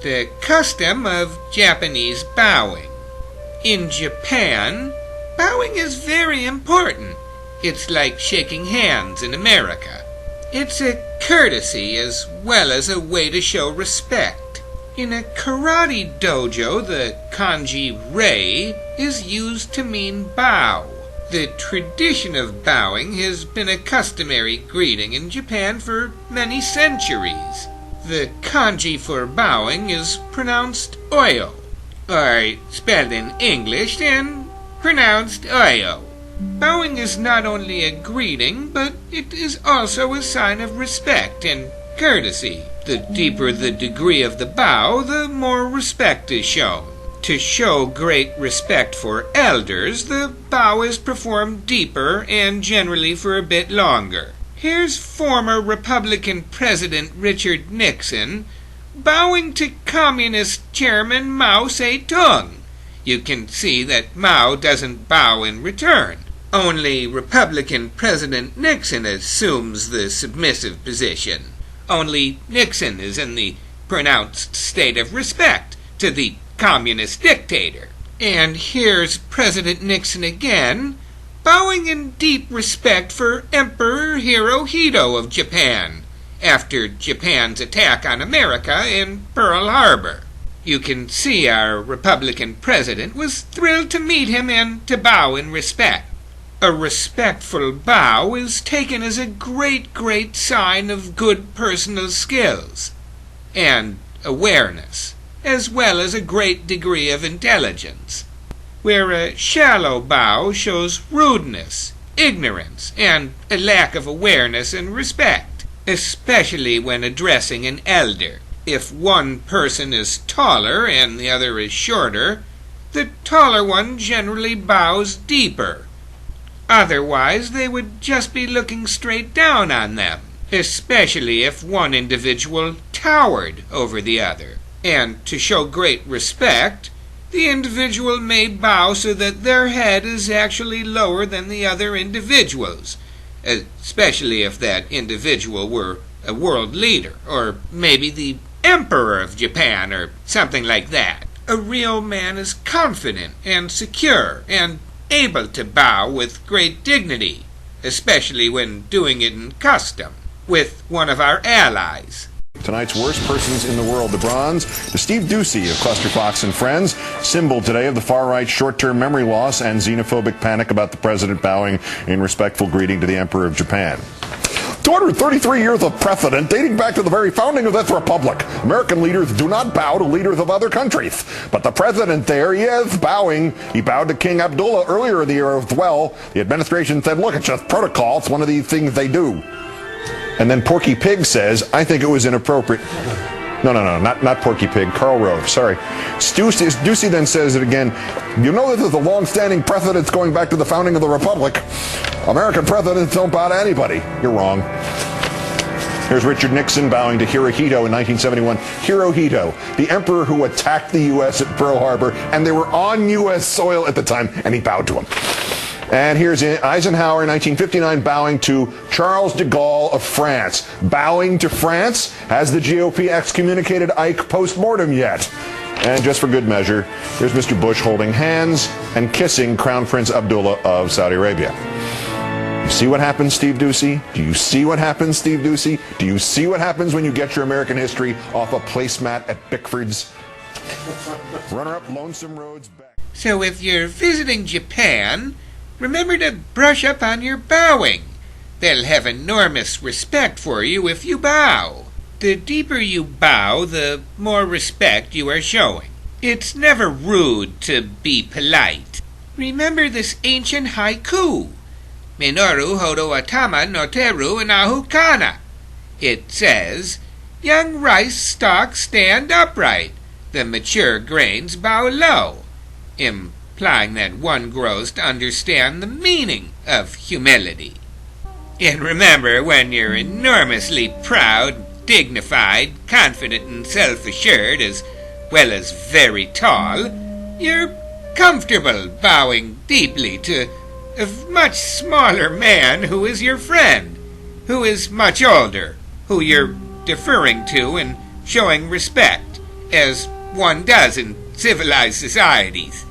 The custom of Japanese bowing. In Japan, bowing is very important. It's like shaking hands in America. It's a courtesy as well as a way to show respect. In a karate dojo, the kanji rei is used to mean bow. The tradition of bowing has been a customary greeting in Japan for many centuries. The kanji for bowing is pronounced oyo, or spelled in English and pronounced oyo. Bowing is not only a greeting, but it is also a sign of respect and courtesy. The deeper the degree of the bow, the more respect is shown. To show great respect for elders, the bow is performed deeper and generally for a bit longer. Here's former Republican President Richard Nixon bowing to Communist Chairman Mao Tse-Tung. You can see that Mao doesn't bow in return. Only Republican President Nixon assumes the submissive position. Only Nixon is in the pronounced state of respect to the communist dictator. And here's President Nixon again, bowing in deep respect for Emperor Hirohito of Japan, after Japan's attack on America in Pearl Harbor. You can see our Republican president was thrilled to meet him and to bow in respect. A respectful bow is taken as a great sign of good personal skills and awareness, as well as a great degree of intelligence, where a shallow bow shows rudeness, ignorance, and a lack of awareness and respect, especially when addressing an elder. If one person is taller and the other is shorter, the taller one generally bows deeper. Otherwise, they would just be looking straight down on them, especially if one individual towered over the other. And to show great respect, the individual may bow so that their head is actually lower than the other individual's, especially if that individual were a world leader, or maybe the Emperor of Japan, or something like that. A real man is confident and secure and able to bow with great dignity, especially when doing it in custom, with one of our allies. Tonight's worst persons in the world, the bronze, to Steve Doocy of Cluster Fox and Friends, symbol today of the far-right short-term memory loss and xenophobic panic about the president bowing in respectful greeting to the Emperor of Japan. 233 years of precedent dating back to the very founding of this republic. American leaders do not bow to leaders of other countries. But the president there, he is bowing. He bowed to King Abdullah earlier in the year as well. The administration said, look, it's just protocol. It's one of these things they do. And then Porky Pig says, I think it was inappropriate. No, not Porky Pig, Karl Rove, sorry. Doocy then says it again, you know this is a long-standing precedent going back to the founding of the republic. American presidents don't bow to anybody. You're wrong. Here's Richard Nixon bowing to Hirohito in 1971. Hirohito, the emperor who attacked the U.S. at Pearl Harbor, and they were on U.S. soil at the time, and he bowed to him. And here's Eisenhower in 1959 bowing to Charles de Gaulle of France. Bowing to France? Has the GOP excommunicated Ike post-mortem yet? And just for good measure, here's Mr. Bush holding hands and kissing Crown Prince Abdullah of Saudi Arabia. You see what happens, Steve Doocy? Do you see what happens, Steve Doocy? Do you see what happens when you get your American history off a placemat at Bickford's? Runner-up Lonesome Road's back. So if you're visiting Japan, remember to brush up on your bowing. They'll have enormous respect for you if you bow. The deeper you bow, the more respect you are showing. It's never rude to be polite. Remember this ancient haiku. Minoru hodo atama no teru inahu kana. It says, young rice stalks stand upright. The mature grains bow low. Implying that one grows to understand the meaning of humility. And remember, when you're enormously proud, dignified, confident, and self-assured, as well as very tall, you're comfortable bowing deeply to a much smaller man who is your friend, who is much older, who you're deferring to and showing respect, as one does in civilized societies.